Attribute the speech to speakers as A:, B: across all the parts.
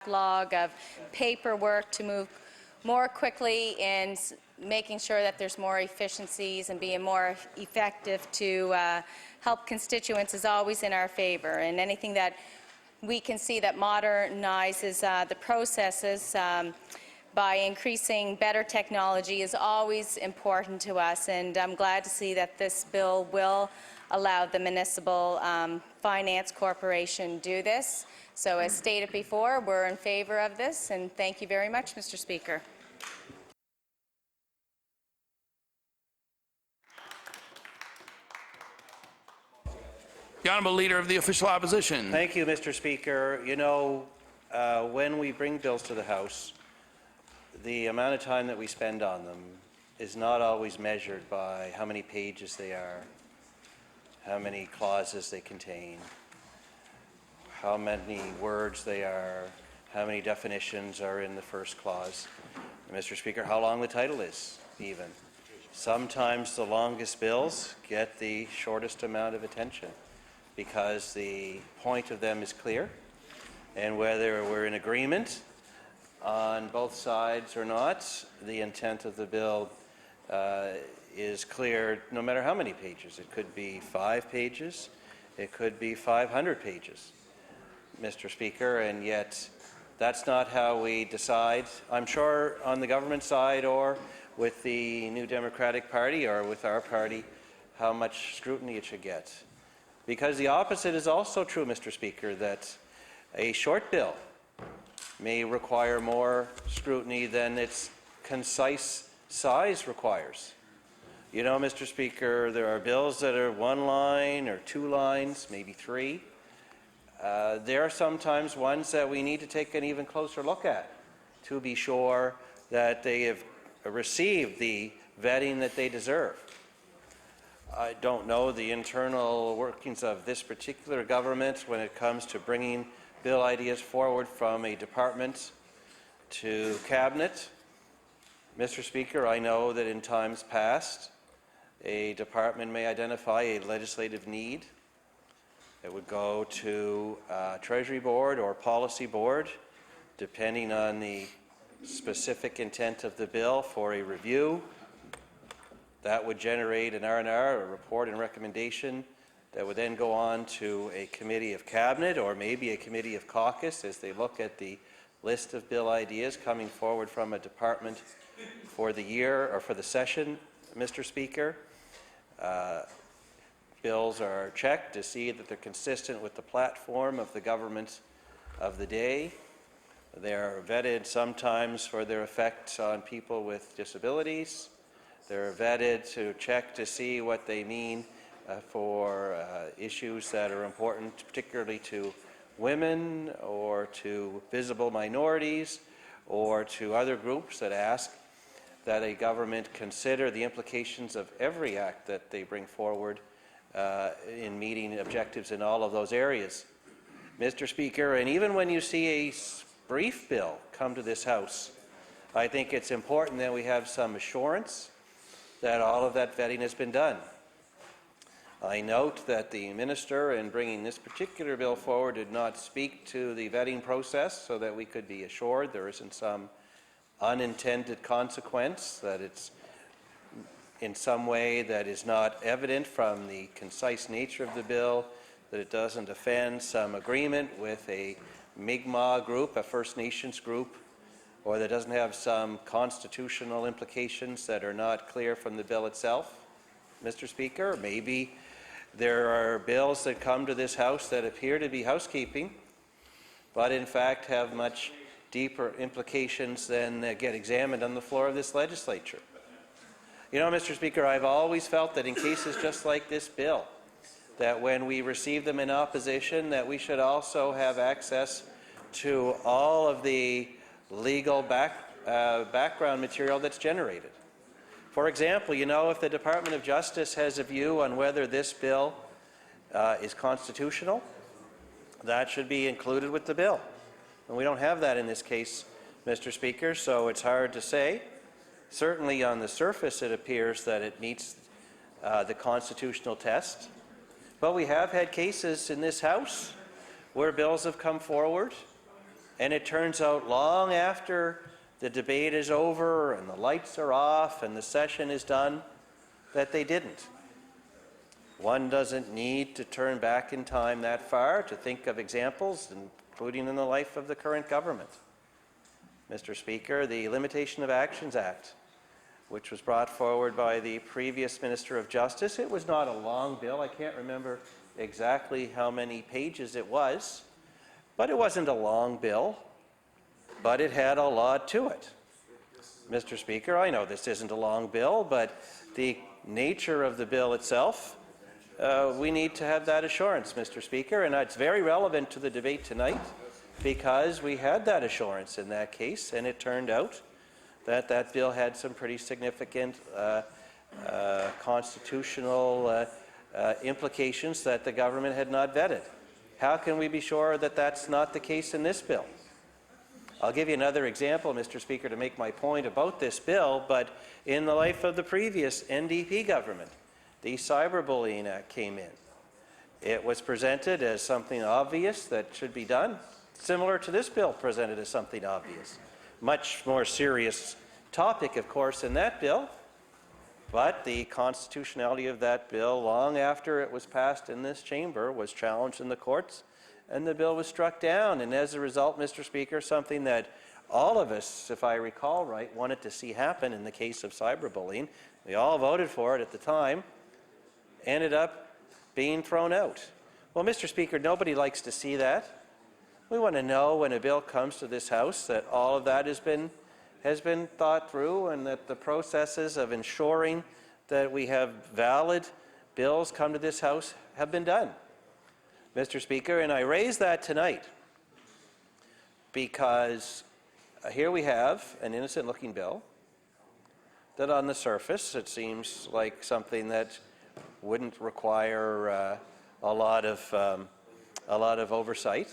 A: backlog of paperwork to move more quickly in making sure that there's more efficiencies and being more effective to help constituents is always in our favor. And anything that we can see that modernizes the processes by increasing better technology is always important to us. And I'm glad to see that this bill will allow the Municipal Finance Corporation do this. So as stated before, we're in favor of this, and thank you very much, Mr. Speaker.
B: The Honourable Leader of the Official Opposition.
C: Thank you, Mr. Speaker. You know, when we bring bills to the House, the amount of time that we spend on them is not always measured by how many pages they are, how many clauses they contain, how many words they are, how many definitions are in the first clause, and Mr. Speaker, how long the title is, even. Sometimes the longest bills get the shortest amount of attention because the point of them is clear, and whether we're in agreement on both sides or not, the intent of the bill is clear no matter how many pages. It could be 5 pages, it could be 500 pages, Mr. Speaker, and yet that's not how we decide, I'm sure, on the government side or with the New Democratic Party or with our party, how much scrutiny it should get. Because the opposite is also true, Mr. Speaker, that a short bill may require more scrutiny than its concise size requires. You know, Mr. Speaker, there are bills that are 1 line or 2 lines, maybe 3. There are sometimes ones that we need to take an even closer look at to be sure that they have received the vetting that they deserve. I don't know the internal workings of this particular government when it comes to bringing bill ideas forward from a department to cabinet. Mr. Speaker, I know that in times past, a department may identify a legislative need. It would go to Treasury Board or Policy Board, depending on the specific intent of the bill, for a review. That would generate an R&R, a report and recommendation, that would then go on to a committee of cabinet or maybe a committee of caucus as they look at the list of bill ideas coming forward from a department for the year or for the session, Mr. Speaker. Bills are checked to see that they're consistent with the platform of the government of the day. They are vetted sometimes for their effects on people with disabilities. They're vetted to check to see what they mean for issues that are important, particularly to women or to visible minorities or to other groups that ask that a government consider the implications of every act that they bring forward in meeting objectives in all of those areas. Mr. Speaker, and even when you see a brief bill come to this House, I think it's important that we have some assurance that all of that vetting has been done. I note that the Minister, in bringing this particular bill forward, did not speak to the vetting process so that we could be assured there isn't some unintended consequence, that it's in some way that is not evident from the concise nature of the bill, that it doesn't offend some agreement with a Mi'kmaq group, a First Nations group, or that doesn't have some constitutional implications that are not clear from the bill itself, Mr. Speaker. Maybe there are bills that come to this House that appear to be housekeeping, but in fact have much deeper implications than get examined on the floor of this legislature. You know, Mr. Speaker, I've always felt that in cases just like this bill, that when we receive them in opposition, that we should also have access to all of the legal background material that's generated. For example, you know, if the Department of Justice has a view on whether this bill is constitutional, that should be included with the bill. And we don't have that in this case, Mr. Speaker, so it's hard to say. Certainly on the surface it appears that it meets the constitutional test, but we have had cases in this House where bills have come forward And it turns out long after the debate is over and the lights are off and the session is done, that they didn't. One doesn't need to turn back in time that far to think of examples, including in the life of the current government. Mr. Speaker, the Limitation of Actions Act, which was brought forward by the previous Minister of Justice, it was not a long bill. I can't remember exactly how many pages it was, but it wasn't a long bill, but it had a lot to it. Mr. Speaker, I know this isn't a long bill, but the nature of the bill itself, we need to have that assurance, Mr. Speaker, and it's very relevant to the debate tonight because we had that assurance in that case, and it turned out that that bill had some pretty significant constitutional implications that the government had not vetted. How can we be sure that that's not the case in this bill? I'll give you another example, Mr. Speaker, to make my point about this bill, but in the life of the previous NDP government, the Cyberbullying Act came in. It was presented as something obvious that should be done, similar to this bill presented as something obvious. Much more serious topic, of course, in that bill, but the constitutionality of that bill, long after it was passed in this chamber, was challenged in the courts, and the bill was struck down. And as a result, Mr. Speaker, something that all of us, if I recall right, wanted to see happen in the case of cyberbullying, we all voted for it at the time, ended up being thrown out. Well, Mr. Speaker, nobody likes to see that. We want to know when a bill comes to this House that all of that has been thought through and that the processes of ensuring that we have valid bills come to this House have been done. Mr. Speaker, and I raise that tonight because here we have an innocent-looking bill that on the surface it seems like something that wouldn't require a lot of oversight.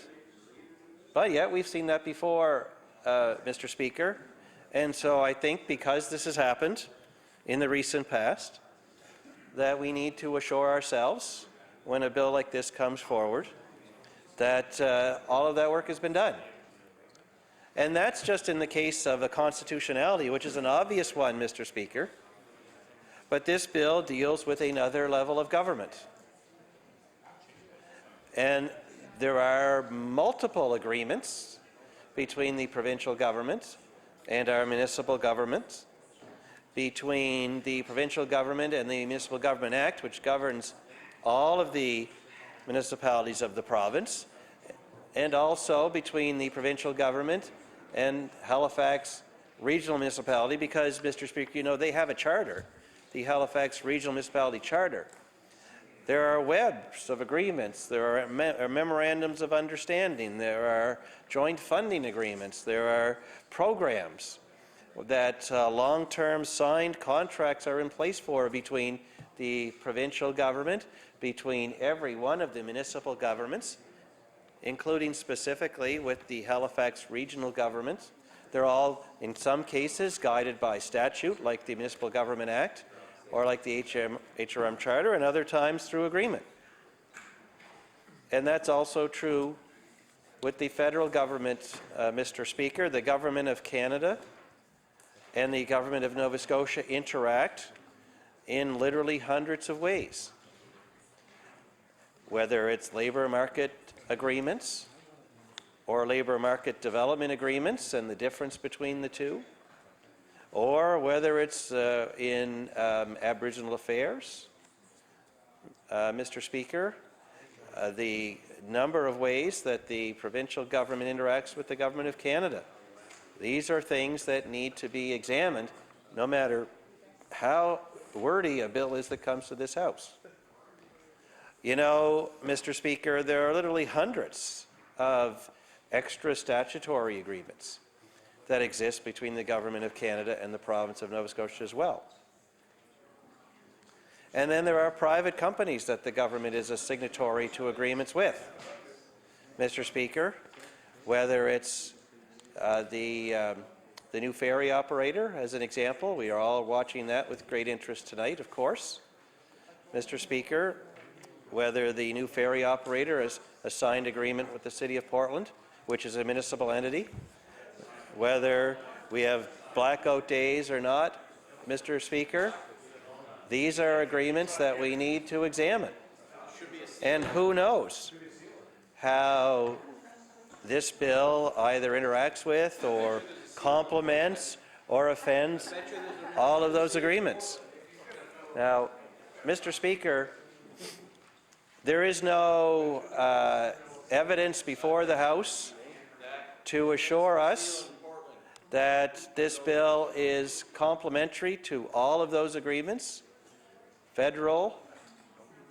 C: But yet we've seen that before, Mr. Speaker. And so I think because this has happened in the recent past, that we need to assure ourselves when a bill like this comes forward that all of that work has been done. And that's just in the case of a constitutionality, which is an obvious one, Mr. Speaker. But this bill deals with another level of government. And there are multiple agreements between the provincial government and our municipal government, between the provincial government and the Municipal Government Act, which governs all of the municipalities of the province, and also between the provincial government and Halifax Regional Municipality, because, Mr. Speaker, you know, they have a charter, the Halifax Regional Municipality Charter. There are webs of agreements, there are memorandums of understanding, there are joint funding agreements, there are programs that long-term signed contracts are in place for between the provincial government, between every one of the municipal governments, including specifically with the Halifax regional governments. They're all, in some cases, guided by statute, like the Municipal Government Act, or like the HRM Charter, and other times through agreement. And that's also true with the federal government, Mr. Speaker. The Government of Canada and the Government of Nova Scotia interact in literally hundreds of ways, whether it's labour market agreements or labour market development agreements and the difference between the two, or whether it's in Aboriginal affairs. Mr. Speaker, the number of ways that the provincial government interacts with the Government of Canada. These are things that need to be examined no matter how wordy a bill is that comes to this House. You know, Mr. Speaker, there are literally hundreds of extra statutory agreements that exist between the Government of Canada and the province of Nova Scotia as well. And then there are private companies that the government is a signatory to agreements with. Mr. Speaker, whether it's the new ferry operator, as an example, we are all watching that with great interest tonight, of course. Mr. Speaker, whether the new ferry operator has a signed agreement with the City of Portland which is a municipal entity, whether we have blackout days or not, Mr. Speaker, these are agreements that we need to examine. And who knows how this bill either interacts with or complements or offends all of those agreements. Now, Mr. Speaker, there is no evidence before the House to assure us that this bill is complementary to all of those agreements, federal,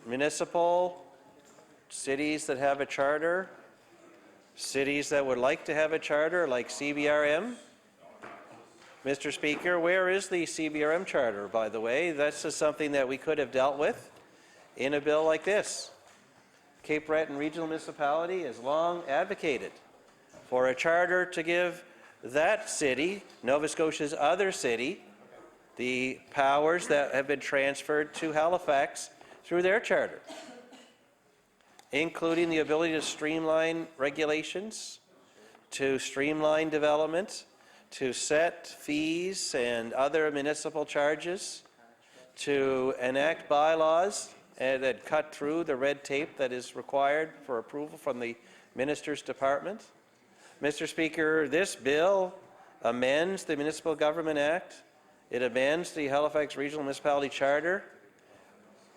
C: municipal, cities that have a charter, cities that would like to have a charter like CBRM. Mr. Speaker, where is the CBRM charter, by the way? That's just something that we could have dealt with in a bill like this. Cape Breton Regional Municipality has long advocated for a charter to give that city, Nova Scotia's other city, the powers that have been transferred to Halifax through their charter, including the ability to streamline regulations, to streamline development, to set fees and other municipal charges, to enact bylaws and that cut through the red tape that is required for approval from the Minister's Department. Mr. Speaker, this bill amends the Municipal Government Act. It amends the Halifax Regional Municipality Charter.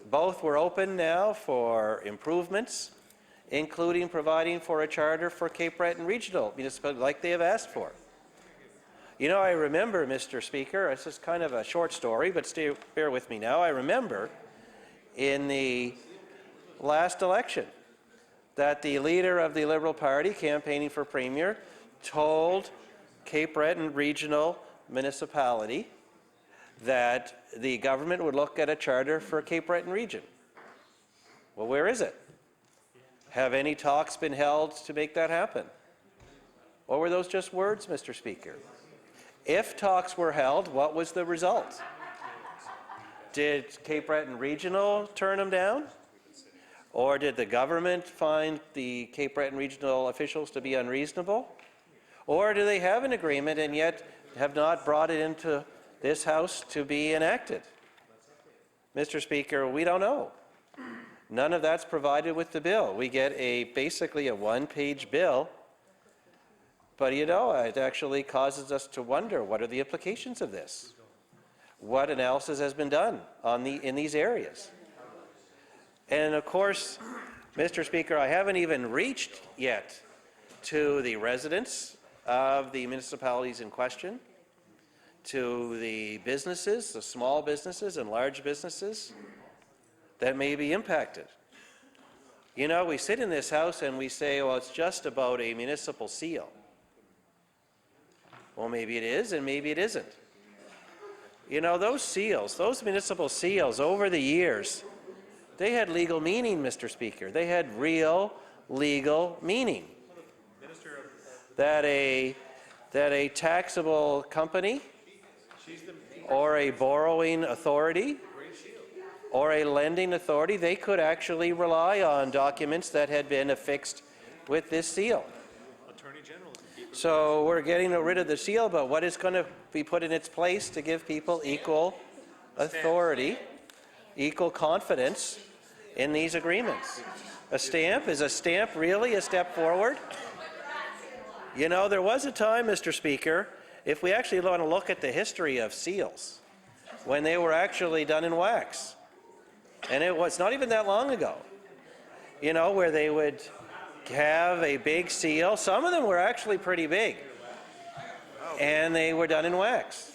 C: Both were open now for improvements, including providing for a charter for Cape Breton Regional Municipality like they have asked for. You know, I remember, Mr. Speaker, it's just kind of a short story, but bear with me now. I remember in the last election that the leader of the Liberal Party campaigning for Premier told Cape Breton Regional Municipality that the government would look at a charter for Cape Breton Region. Well, where is it? Have any talks been held to make that happen? Or were those just words, Mr. Speaker? If talks were held, what was the result? Did Cape Breton Regional turn them down? Or did the government find the Cape Breton Regional officials to be unreasonable? Or do they have an agreement and yet have not brought it into this House to be enacted? Mr. Speaker, we don't know. None of that's provided with the bill. We get basically a one-page bill, but you know, it actually causes us to wonder, what are the implications of this? What analysis has been done in these areas? And of course, Mr. Speaker, I haven't even reached yet to the residents of the municipalities in question, to the businesses, the small businesses and large businesses that may be impacted. You know, we sit in this House and we say, well, it's just about a municipal seal. Well, maybe it is and maybe it isn't. You know, those seals, those municipal seals over the years, they had legal meaning, Mr. Speaker. They had real legal meaning. That a taxable company or a borrowing authority or a lending authority, they could actually rely on documents that had been affixed with this seal. So we're getting rid of the seal, but what is going to be put in its place to give people equal authority, equal confidence in these agreements? A stamp? Is a stamp really a step forward? You know, there was a time, Mr. Speaker, if we actually want to look at the history of seals, when they were actually done in wax. And it was not even that long ago, you know, where they would have a big seal. Some of them were actually pretty big, and they were done in wax.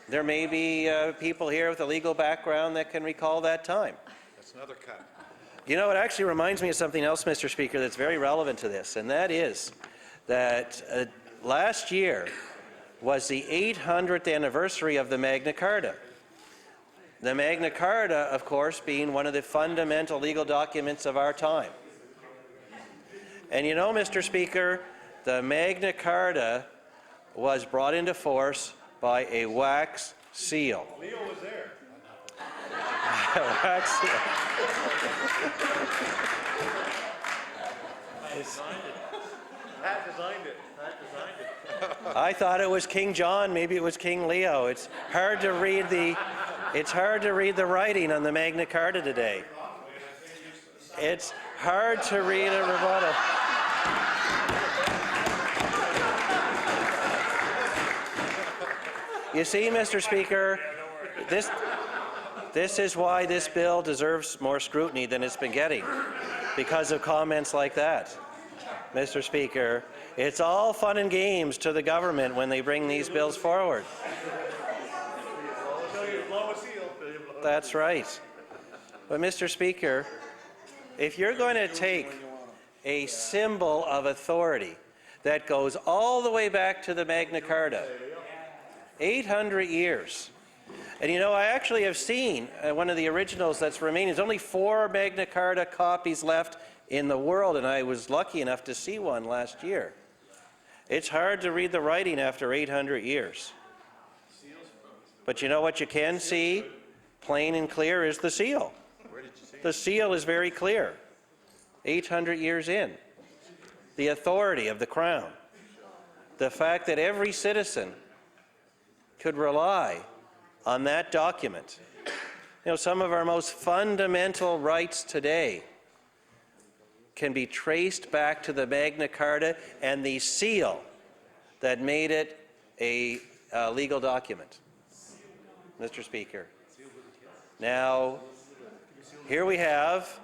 C: There may be people here with a legal background that can recall that time.
D: That's another cut.
C: You know, it actually reminds me of something else, Mr. Speaker, that's very relevant to this, and that is that last year was the 800th anniversary of the Magna Carta. The Magna Carta, of course, being one of the fundamental legal documents of our time. And you know, Mr. Speaker, the Magna Carta was brought into force by a wax seal.
D: Leo was there.
C: Wax seal.
D: Pat designed it. Pat designed it.
C: I thought it was King John, maybe it was King Leo. It's hard to read the writing on the Magna Carta today. It's hard to read a rebuttal. You see, Mr. Speaker, this is why this bill deserves more scrutiny than it's been getting, because of comments like that. Mr. Speaker, it's all fun and games to the government when they bring these bills forward. That's right. But, Mr. Speaker, if you're going to take a symbol of authority that goes all the way back to the Magna Carta, 800 years, and you know, I actually have seen one of the originals that's remaining. There's only 4 Magna Carta copies left in the world, and I was lucky enough to see one last year. It's hard to read the writing after 800 years. But you know what you can see, plain and clear, is the seal. The seal is very clear. 800 years in. The authority of the Crown. The fact that every citizen could rely on that document. You know, some of our most fundamental rights today can be traced back to the Magna Carta and the seal that made it a legal document. Mr. Speaker. Now, here we have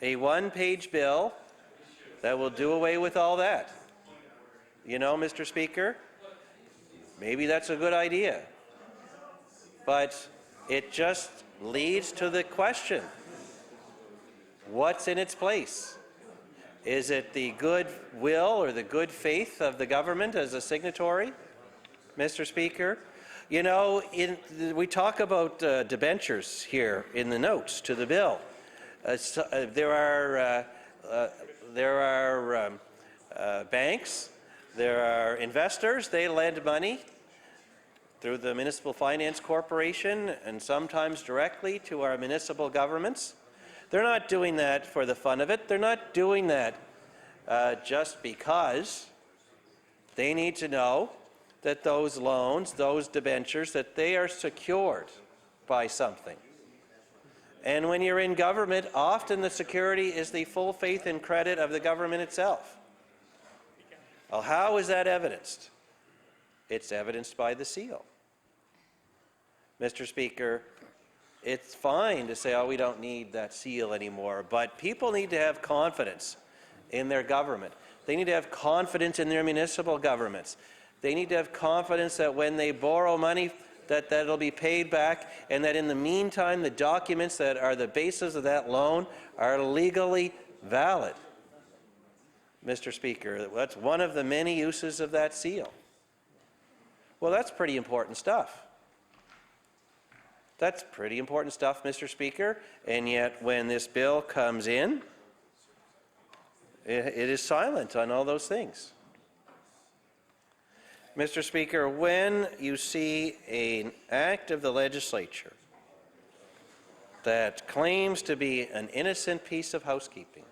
C: a one-page bill that will do away with all that. You know, Mr. Speaker, maybe that's a good idea, but it just leads to the question, what's in its place? Is it the good will or the good faith of the government as a signatory, Mr. Speaker? You know, we talk about debentures here in the notes to the bill. There are banks, there are investors, they lend money through the Municipal Finance Corporation and sometimes directly to our municipal governments. They're not doing that for the fun of it. They're not doing that just because. They need to know that those loans, those debentures, that they are secured by something. And when you're in government, often the security is the full faith and credit of the government itself. Well, how is that evidenced? It's evidenced by the seal. Mr. Speaker, it's fine to say, oh, we don't need that seal anymore, but people need to have confidence in their government. They need to have confidence in their municipal governments. They need to have confidence that when they borrow money, that it'll be paid back, and that in the meantime, the documents that are the basis of that loan are legally valid. Mr. Speaker, that's one of the many uses of that seal. Well, that's pretty important stuff. That's pretty important stuff, Mr. Speaker, and yet when this bill comes in, it is silent on all those things. Mr. Speaker, when you see an act of the legislature that claims to be an innocent piece of housekeeping,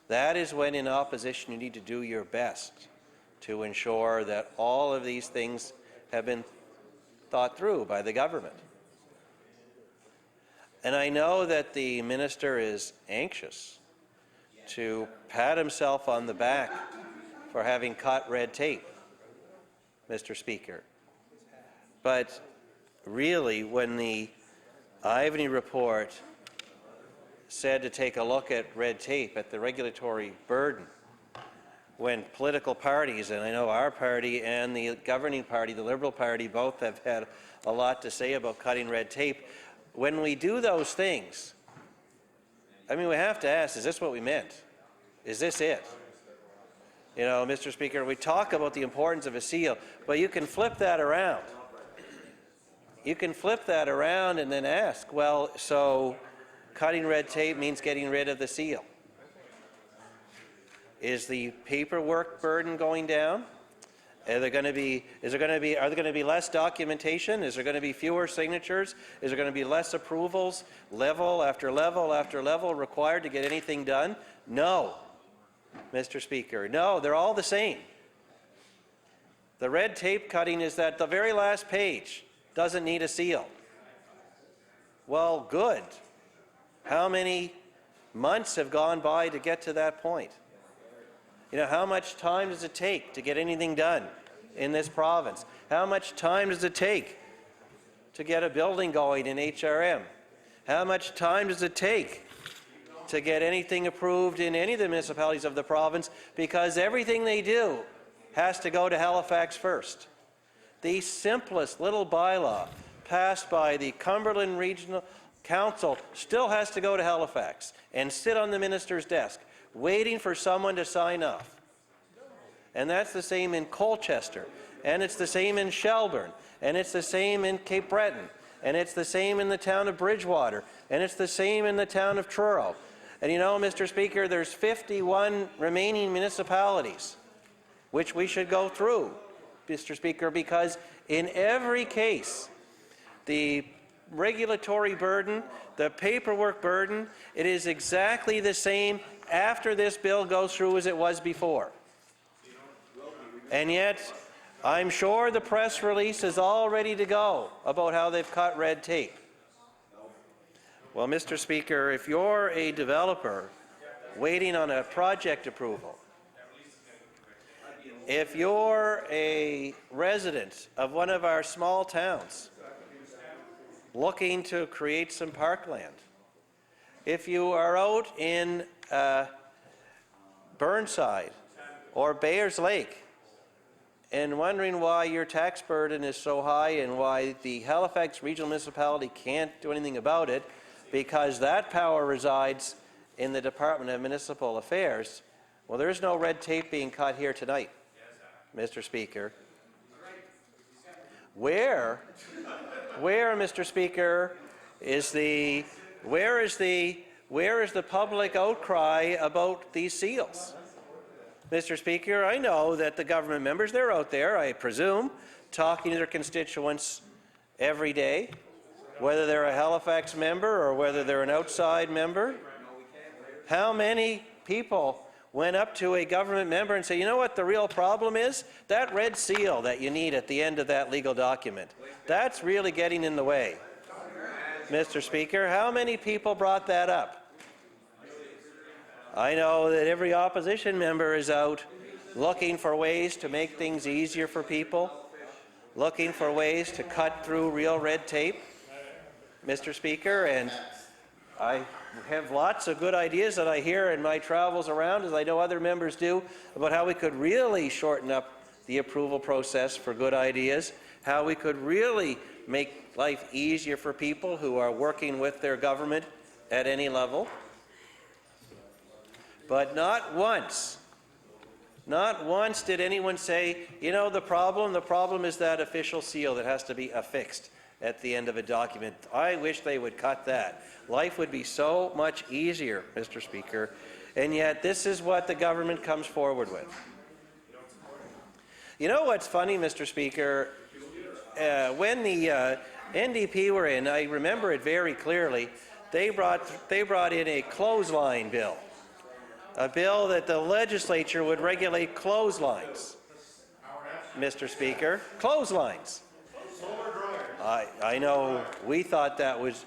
C: that is when in opposition you need to do your best to ensure that all of these things have been thought through by the government. And I know that the minister is anxious to pat himself on the back for having cut red tape, Mr. Speaker. But really, when the Ivany report said to take a look at red tape, at the regulatory burden, when political parties, and I know our party and the governing party, the Liberal Party, both have had a lot to say about cutting red tape, when we do those things, I mean, we have to ask, is this what we meant? Is this it? You know, Mr. Speaker, we talk about the importance of a seal, but you can flip that around. You can flip that around and then ask, well, so cutting red tape means getting rid of the seal. Is the paperwork burden going down? Are there going to be less documentation? Is there going to be fewer signatures? Is there going to be less approvals, level after level after level required to get anything done? No. Mr. Speaker. No, they're all the same. The red tape cutting is that the very last page doesn't need a seal. Well, good. How many months have gone by to get to that point? You know, how much time does it take to get anything done in this province? How much time does it take to get a building going in HRM? How much time does it take to get anything approved in any of the municipalities of the province? Because everything they do has to go to Halifax first. The simplest little bylaw passed by the Cumberland Regional Council still has to go to Halifax and sit on the minister's desk, waiting for someone to sign off. And that's the same in Colchester, and it's the same in Shelburne, and it's the same in Cape Breton, and it's the same in the town of Bridgewater, and it's the same in the town of Truro. And you know, Mr. Speaker, there's 51 remaining municipalities which we should go through, Mr. Speaker, because in every case, the regulatory burden, the paperwork burden, it is exactly the same after this bill goes through as it was before. And yet, I'm sure the press release is all ready to go about how they've cut red tape. Well, Mr. Speaker, if you're a developer waiting on a project approval, if you're a resident of one of our small towns looking to create some parkland, if you are out in Burnside or Bayers Lake and wondering why your tax burden is so high and why the Halifax Regional Municipality can't do anything about it because that power resides in the Department of Municipal Affairs, well, there is no red tape being cut here tonight, Mr. Speaker. Where, Mr. Speaker, is the public outcry about these seals? Mr. Speaker, I know that the government members, they're out there, I presume, talking to their constituents every day, whether they're a Halifax member or whether they're an outside member. How many people went up to a government member and say, you know what the real problem is? That red seal that you need at the end of that legal document. That's really getting in the way. Mr. Speaker, how many people brought that up? I know that every opposition member is out looking for ways to make things easier for people, looking for ways to cut through real red tape, Mr. Speaker, and I have lots of good ideas that I hear in my travels around, as I know other members do, about how we could really shorten up the approval process for good ideas, how we could really make life easier for people who are working with their government at any level. But not once did anyone say, you know, the problem is that official seal that has to be affixed at the end of a document. I wish they would cut that. Life would be so much easier, Mr. Speaker, and yet this is what the government comes forward with. You know what's funny, Mr. Speaker? When the NDP were in, I remember it very clearly, they brought in a clothesline bill, a bill that the legislature would regulate clotheslines, Mr. Speaker, clotheslines. I know we thought that was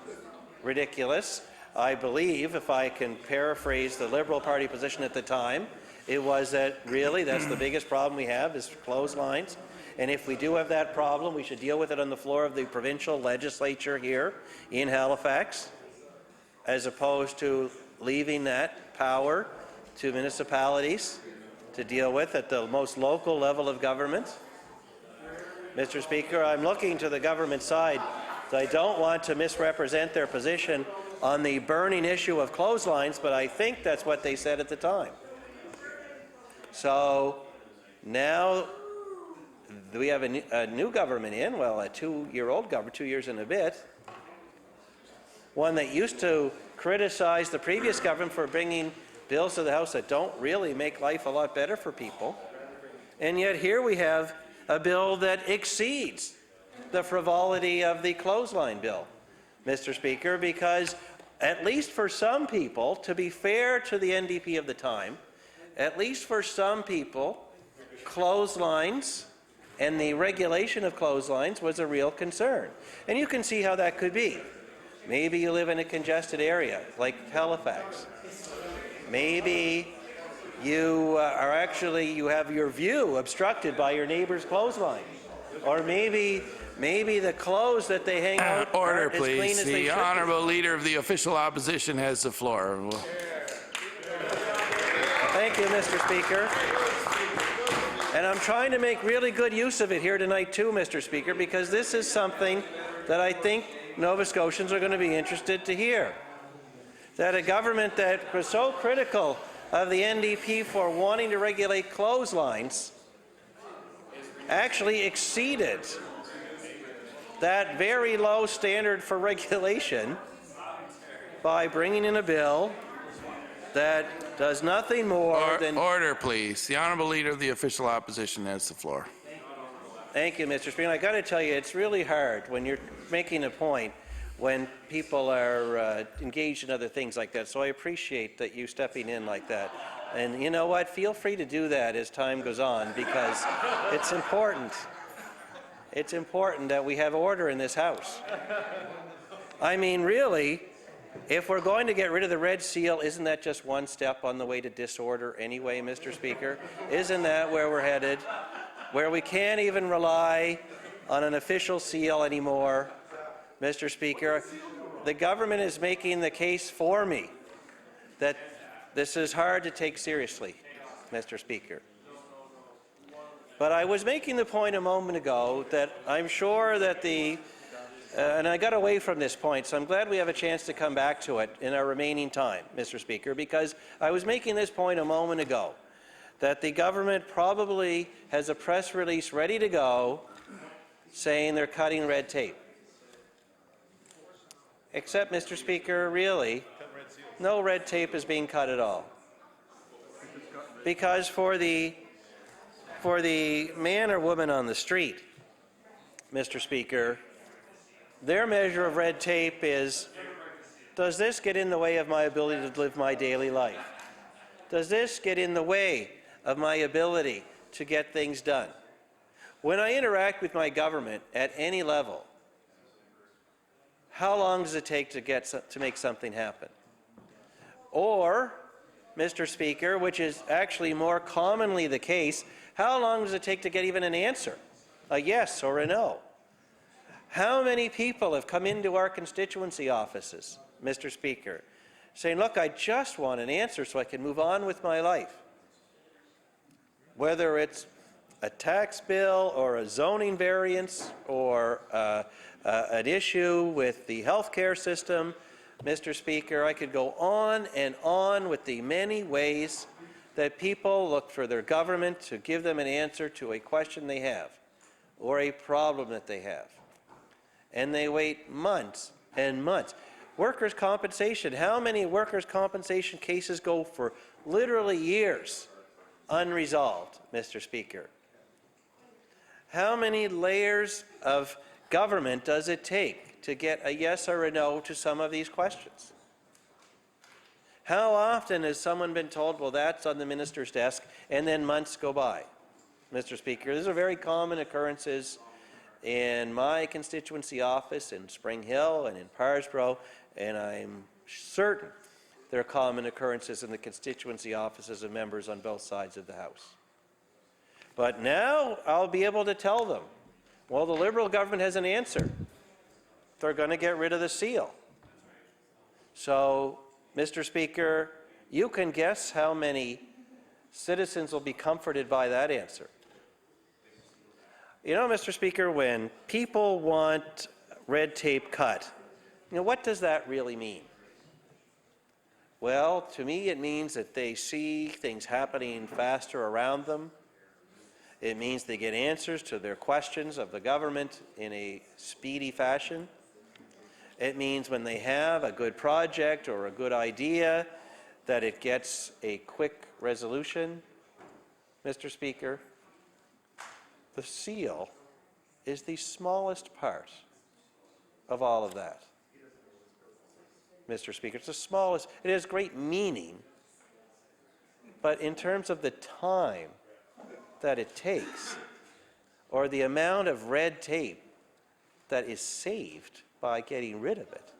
C: ridiculous. I believe, if I can paraphrase the Liberal Party position at the time, it was that really that's the biggest problem we have is clotheslines. And if we do have that problem, we should deal with it on the floor of the provincial legislature here in Halifax, as opposed to leaving that power to municipalities to deal with at the most local level of government. Mr. Speaker, I'm looking to the government side. I don't want to misrepresent their position on the burning issue of clotheslines, but I think that's what they said at the time. So now we have a new government in, well, a two-year-old government, 2 years and a bit, one that used to criticize the previous government for bringing bills to the House that don't really make life a lot better for people. And yet here we have a bill that exceeds the frivolity of the clothesline bill, Mr. Speaker, because at least for some people, to be fair to the NDP of the time, at least for some people, clotheslines and the regulation of clotheslines was a real concern. And you can see how that could be. Maybe you live in a congested area like Halifax. Maybe you you have your view obstructed by your neighbor's clothesline. Or maybe the clothes that they hang out
B: Order,
C: aren't as clean
B: please.
C: as they
B: The
C: should
B: honourable leader of the official opposition has the floor.
C: be. Thank you, Mr. Speaker. And I'm trying to make really good use of it here tonight too, Mr. Speaker, because this is something that I think Nova Scotians are going to be interested to hear. That a government that was so critical of the NDP for wanting to regulate clotheslines actually exceeded that very low standard for regulation by bringing in a bill that does nothing more than...
B: Order, please. The honourable leader of the official opposition has the floor.
C: Thank you, Mr. Speaker. I got to tell you, it's really hard when you're making a point when people are engaged in other things like that. So I appreciate that you stepping in like that. And you know what? Feel free to do that as time goes on, because it's important. It's important that we have order in this House. I mean, really, if we're going to get rid of the red seal, isn't that just one step on the way to disorder anyway, Mr. Speaker? Isn't that where we're headed? Where we can't even rely on an official seal anymore, Mr. Speaker? The government is making the case for me that this is hard to take seriously, Mr. Speaker. But I was making the point a moment ago that I'm sure that and I got away from this point, so I'm glad we have a chance to come back to it in our remaining time, Mr. Speaker, because I was making this point a moment ago, that the government probably has a press release ready to go saying they're cutting red tape. Except, Mr. Speaker, really, no red tape is being cut at all. Because for the man or woman on the street, Mr. Speaker, their measure of red tape is, does this get in the way of my ability to live my daily life? Does this get in the way of my ability to get things done? When I interact with my government at any level, how long does it take to make something happen? Or, Mr. Speaker, which is actually more commonly the case, how long does it take to get even an answer, a yes or a no? How many people have come into our constituency offices, Mr. Speaker, saying, look, I just want an answer so I can move on with my life? Whether it's a tax bill or a zoning variance or an issue with the healthcare system, Mr. Speaker, I could go on and on with the many ways that people look for their government to give them an answer to a question they have or a problem that they have. And they wait months and months. Workers' compensation, how many workers' compensation cases go for literally years unresolved, Mr. Speaker? How many layers of government does it take to get a yes or a no to some of these questions? How often has someone been told, well, that's on the minister's desk, and then months go by? Mr. Speaker, these are very common occurrences in my constituency office in Spring Hill and in Parsbro, and I'm certain there are common occurrences in the constituency offices of members on both sides of the House. But now I'll be able to tell them, well, the Liberal government has an answer. They're going to get rid of the seal. So, Mr. Speaker, you can guess how many citizens will be comforted by that answer. You know, Mr. Speaker, when people want red tape cut, what does that really mean? Well, to me, it means that they see things happening faster around them. It means they get answers to their questions of the government in a speedy fashion. It means when they have a good project or a good idea that it gets a quick resolution. Mr. Speaker, the seal is the smallest part of all of that. Mr. Speaker, it's the smallest. It has great meaning, But in terms of the time that it takes, or the amount of red tape that is saved by getting rid of it,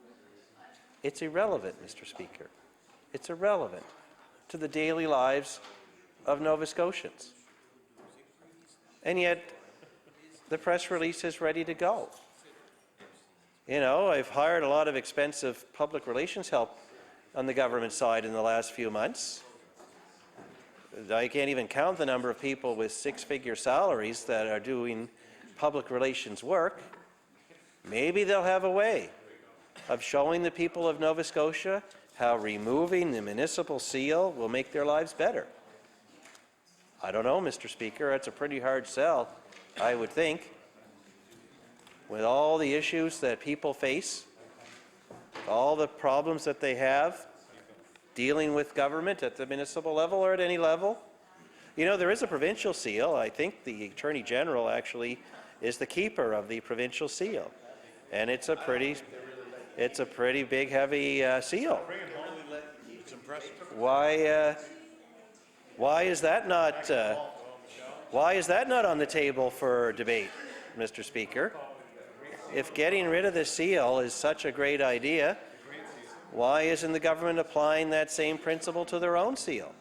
C: it's irrelevant, Mr. Speaker. It's irrelevant to the daily lives of Nova Scotians. And yet, the press release is ready to go. You know, I've hired a lot of expensive public relations help on the government side in the last few months. I can't even count the number of people with six-figure salaries that are doing public relations work. Maybe they'll have a way of showing the people of Nova Scotia how removing the municipal seal will make their lives better. I don't know, Mr. Speaker. That's a pretty hard sell, I would think. With all the issues that people face, all the problems that they have dealing with government at the municipal level or at any level. You know, there is a provincial seal. I think the Attorney General actually is the keeper of the provincial seal. And it's a pretty big, heavy seal. Why is that not on the table for debate, Mr. Speaker? If getting rid of the seal is such a great idea, why isn't the government applying that same principle to their own seal?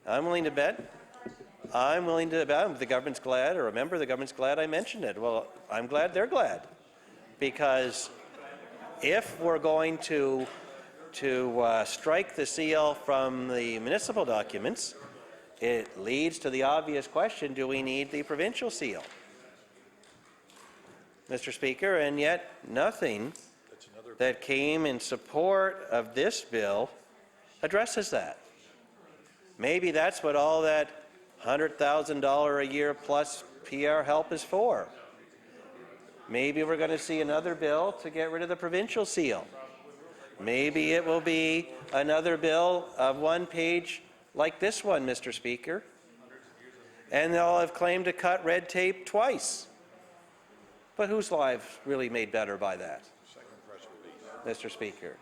C: I'm willing to bet. The government's glad, or a member of the government's glad I mentioned it. Well, I'm glad they're glad. Because if we're going to strike the seal from the municipal documents, it leads to the obvious question, do we need the provincial seal? Mr. Speaker, and yet nothing that came in support of this bill addresses that. Maybe that's what all that $100,000 a year plus PR help is for. Maybe we're going to see another bill to get rid of the provincial seal. Maybe it will be another bill of one page like this one, Mr. Speaker. And they'll have claimed to cut red tape twice. But whose lives really made better by that, Mr. Speaker?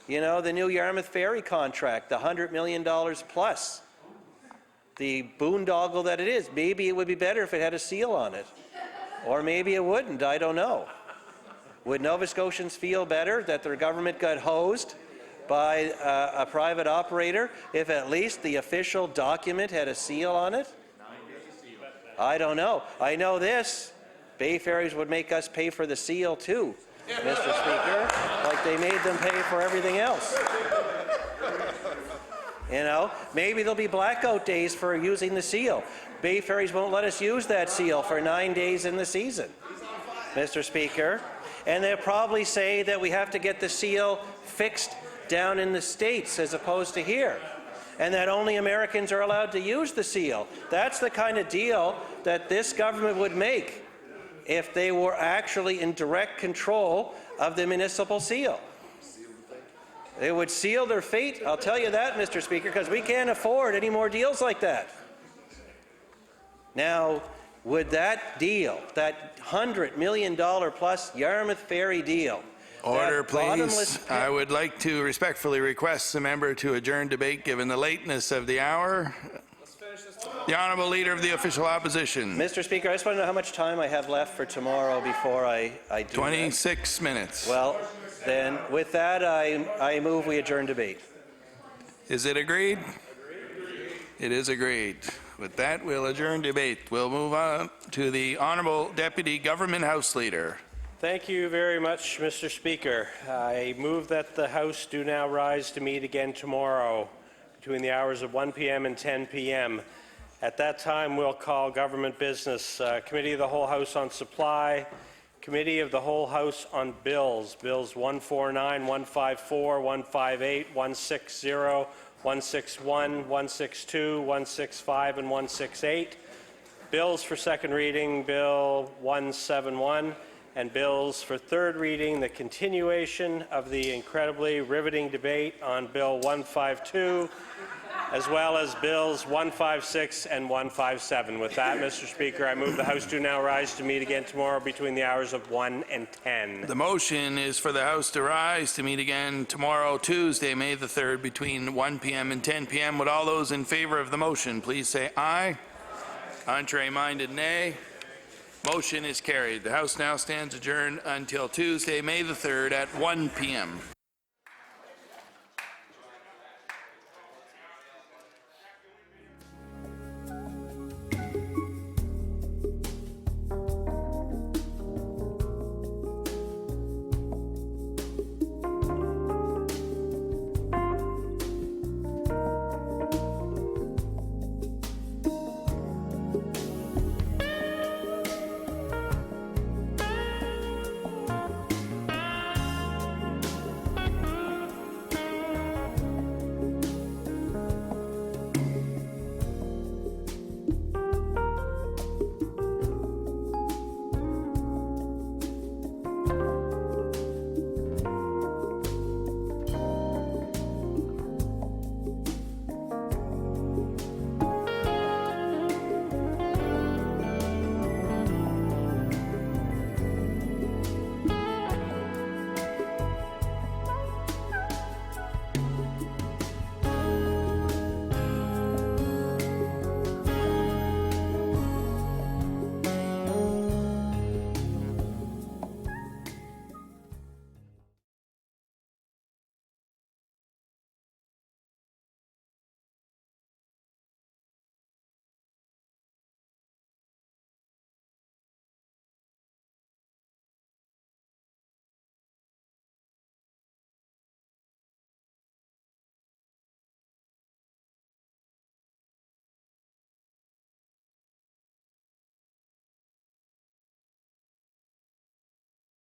C: You know, the new Yarmouth Ferry contract, the $100 million plus, the boondoggle that it is, maybe it would be better if it had a seal on it. Or maybe it wouldn't, I don't know. Would Nova Scotians feel better that their government got hosed by a private operator if at least the official document had a seal on it? I don't know. I know this. Bay ferries would make us pay for the seal too, Mr. Speaker, like they made them pay for everything else. You know, maybe there'll be blackout days for using the seal. Bay ferries won't let us use that seal for 9 days in the season, Mr. Speaker. And they'll probably say that we have to get the seal fixed down in the States as opposed to here, and that only Americans are allowed to use the seal. That's the kind of deal that this government would make if they were actually in direct control of the municipal seal. They would seal their fate, I'll tell you that, Mr. Speaker, because we can't afford any more deals like that. Now, would that deal, that $100 million plus Yarmouth Ferry deal,
B: Order, please. I would like to respectfully request the member to adjourn debate given the lateness of the hour. The Honourable Leader of the Official Opposition.
C: Mr. Speaker, I just want to know how much time I have left for tomorrow before I do
B: 26 minutes.
C: Well, then, with that, I move we adjourn debate.
B: Is it agreed? It is agreed. With that, we'll adjourn debate. We'll move on to the Honourable Deputy Government House Leader.
E: Thank you very much, Mr. Speaker. I move that the House do now rise to meet again tomorrow between the hours of 1 p.m. and 10 p.m. At that time, we'll call government business. Committee of the Whole House on Supply, Committee of the Whole House on Bills, Bills 149, 154, 158, 160, 161, 162, 165, and 168. Bills for second reading, Bill 171, and bills for third reading, the continuation of the incredibly riveting debate on Bill 152, as well as Bills 156 and 157. With that, Mr. Speaker, I move the House do now rise to meet again tomorrow between the hours of 1 and 10.
B: The motion is for the House to rise to meet again tomorrow, Tuesday, May the 3rd, between 1 p.m. and 10 p.m. Would all those in favor of the motion please say aye. Contrary-minded, nay. Motion is carried. The House now stands adjourned until Tuesday, May the 3rd at 1 p.m.